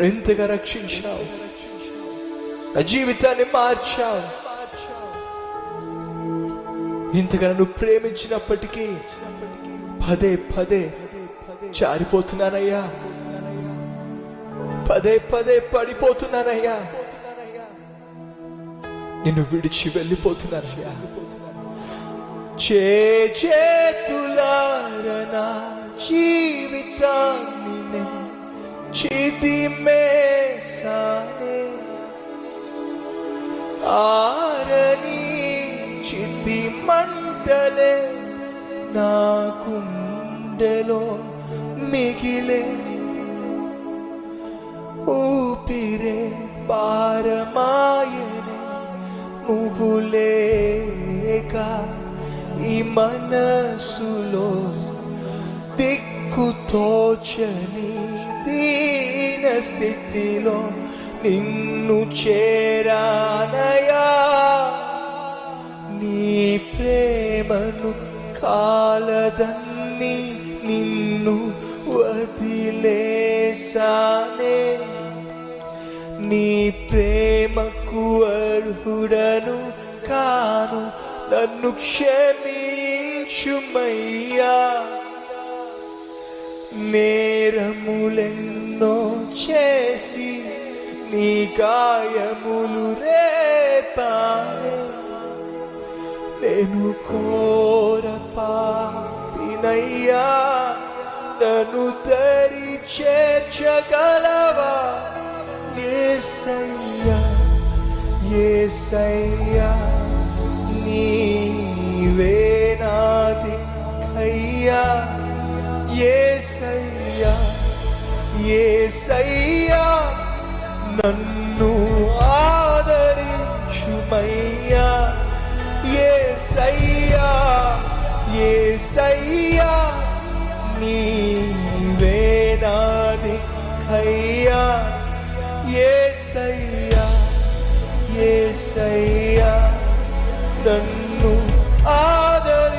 ఇంతగా రక్షించావు, నా జీవితాన్ని మార్చావు. ఇంతగా నన్ను ప్రేమించినప్పటికీ పదే పదే జారిపోతున్నానయ్యా, పదే పదే పడిపోతున్నానయ్యా, నిన్ను విడిచి వెళ్ళిపోతున్నానయ్యా. చేతులారనా జీవితాన్ని చిదిమేసానే, ఆరని చితి మంటలే నా గుండెలో మిగిలే, ఊపిరే భారమాయనే నువ్వు లేక, ఈ మనసులో దిక్కుతోచని దీన స్థితిలో నిన్ను చేరానయా. నీ ప్రేమను కాలదన్ని నిన్ను వదిలేసానే, నీ ప్రేమకు అర్హుడను కాను, నన్ను క్షమించుమయ్యా. నేరములెన్నో చేసి నీ గాయములు రేపానే, నేను ఘోర పాపినయ్యా, నన్ను దరి చేర్చగలవా. యేసయ్యా యేసయ్యా నీవే నా దిక్కయ్యా, యేసయ్యా యేసయ్యా నన్ను ఆదరించుమయ్యా. యేసయ్యా యేసయ్యా నీవే నా దిక్కయ్యా, యేసయ్యా యేసయ్యా నన్ను ఆదరించుమయ్యా.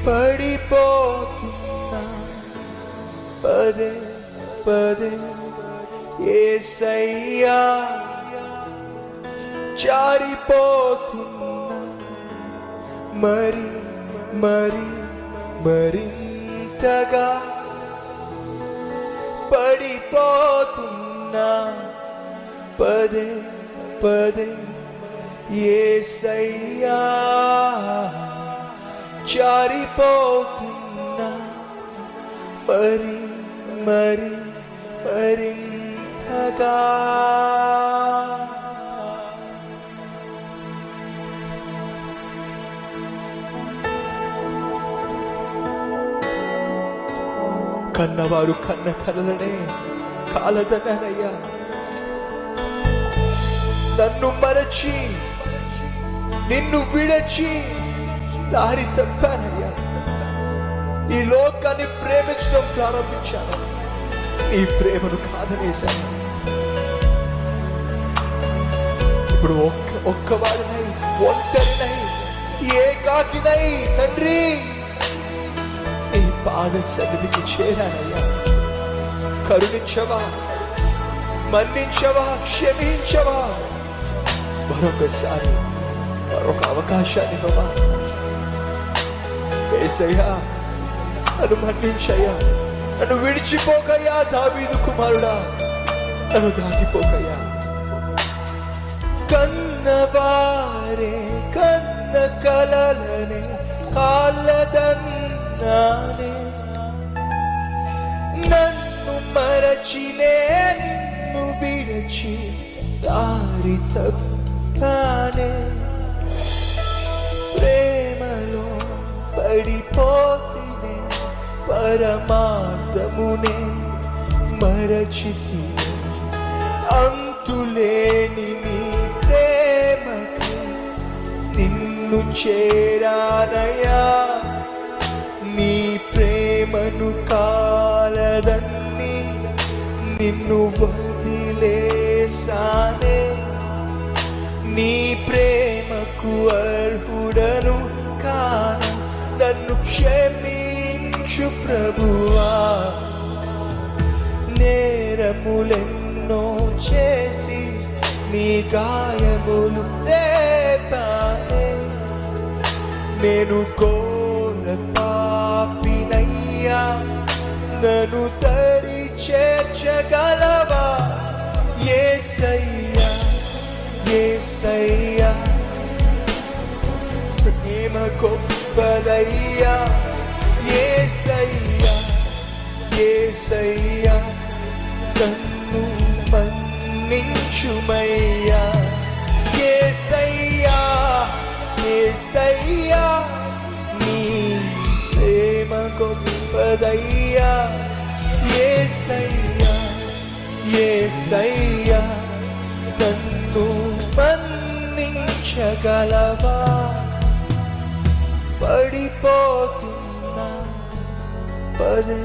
పడిపోతున్నా పదే పదే యేసయ్యా, జారిపోతున్నా మరి మరి మరింతగా, పడిపోతున్నా పదే పదే యేసయ్యా, జారిపోతున్నా మరి మరి మరింతగా. కన్నవారు కన్న కలలనే కాలదనయ్యా, నన్ను మరచి నిన్ను విడచి దారి తప్పానయ్యా. ఈ లోకాన్ని ప్రేమించడం ప్రారంభించాను, నీ ప్రేమను కాదనేశాను. ఇప్పుడు ఒక్కవాడినై ఒంటరినై ఏకాకినై తండ్రి నీ పాద సన్నిధికి చేరానయ్యా. కరుణించవా, మన్నించవా, క్షమించవా, మరొకసారి మరొక అవకాశాన్ని ఇవ్వవా. యేసయ్యా నన్ను మన్నించయ్యా, నన్ను విడిచిపోకయ్యా. దావీదు కుమారుడా నన్ను దాటిపోకయ్యా. కన్నవారే కన్న కలలనే కాలదన్నానే, నన్ను మరచినే నిన్ను విడచి దారి తప్పానే. ప్రేమలో పడిపోతినే పరమార్థమునే మరచితి, అంతులేని నీ ప్రేమకు నిన్ను చేరానయ్యా. నీ ప్రేమను కాలదన్ని నిన్ను వదిలేసానే, నీ ప్రేమకు అర్హుడను కాను, నన్ను క్షమించు మన్నించు ప్రభువా, నేరములెన్నో చేసి నీ గాయములు రేపానే. నేను ఘోర పాపినయ్యా, నన్ను తరి చేర్చగలవా యేసయ్యా, యేసయ్యా. ప్రేమ గొప్పదయ్యా యేసయ్యా, యేసయ్యా. నన్ను మన్నించుమయ్యా యేసయ్యా, యేసయ్యా. నీ ప్రేమ గొప్పదయ్యా యేసయ్యా, యేసయ్యా. నన్ను మన్నించగలవా, పడిపోతున్నా పదే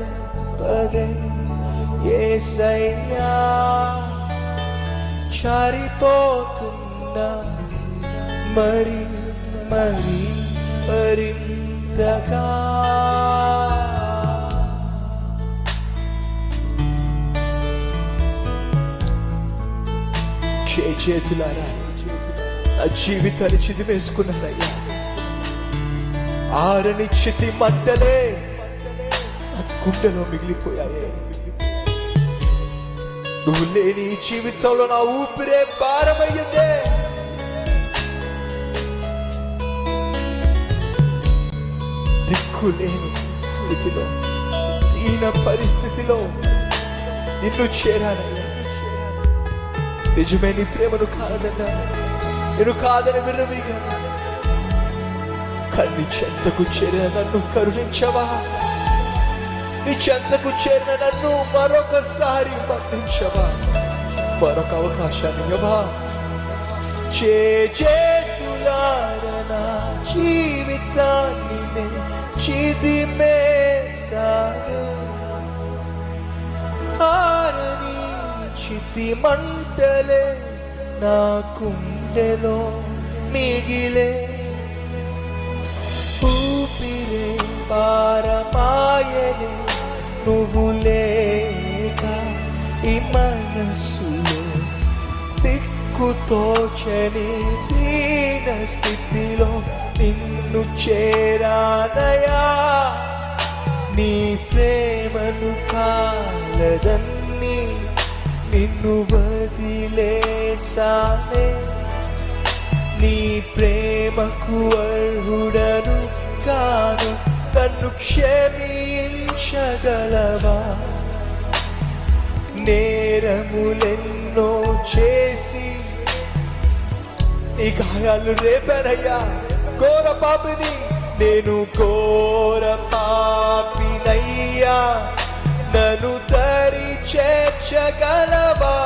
పదే యేసయ్యా, జారిపోతున్నా మరి మరి మరింతగా. చేతులారా నా జీవితాన్ని చిదిమేసుకున్నానయ్యా. ఆరని చితి మంటలే నా గుండెలో మిగిలిపోయాయి. నువ్వు లేని ఈ జీవితంలో నా ఊపిరే భారమయ్యిందే. దిక్కులేని స్థితిలో, దీన పరిస్థితిలో నిన్ను చేరానయ్యా. నిజమే, నీ ప్రేమను కాదన్నా, నేను కాదని విర్రవీగా, కానీ చెంతకు చేరిన నన్ను కరుణించవా, నీ చెంతకు చేరిన నన్ను మరొకసారి మన్నించవా, మరొక అవకాశాన్ని ఇవ్వవా. చేతులారా నా జీవితాన్ని చిదిమేశాను. ఆరని చితి మంటలే నా గుండెలో మిగిలే. ఊపిరే భారమాయనే నువ్వు లేక ఈ మనసులో. దిక్కుతోచని దీన స్థితిలో నిన్ను చేరానయా. నీ ప్రేమను కాలదన్ని నిన్ను వదిలేసానే. నీ ప్రేమకు అర్హుడను కాను, నన్ను క్షమించగలవా. నేరములెన్నో చేసి నీ గాయాలు రేపానయ్యా. ఘోర పాపిని నేను, ఘోర పాపినయ్యా. నన్ను దరి చేర్చగలవా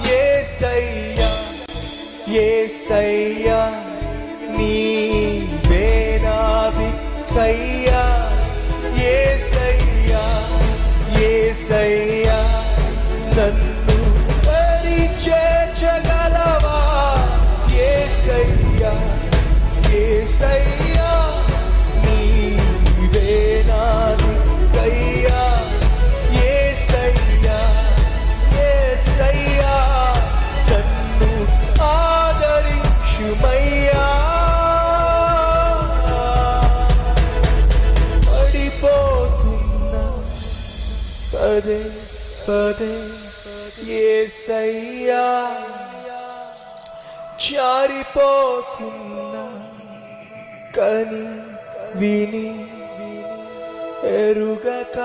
యేసయ్యా, యేసయ్యా. నీవే నా దిక్కయ్యా యేసయ్యా, యేసయ్యా. నన్ను దరి చేర్చగలవా యేసయ్యా, యేసయ్యా. నీవే నా దిక్కయ్యా యేసయ్యా, యేసయ్యా. నన్ను ఆదరించుమయ్యా. పడిపోతున్నా పదే పదే యేసయ్యా, జారిపోతున్నా కని విని ఎరుగక.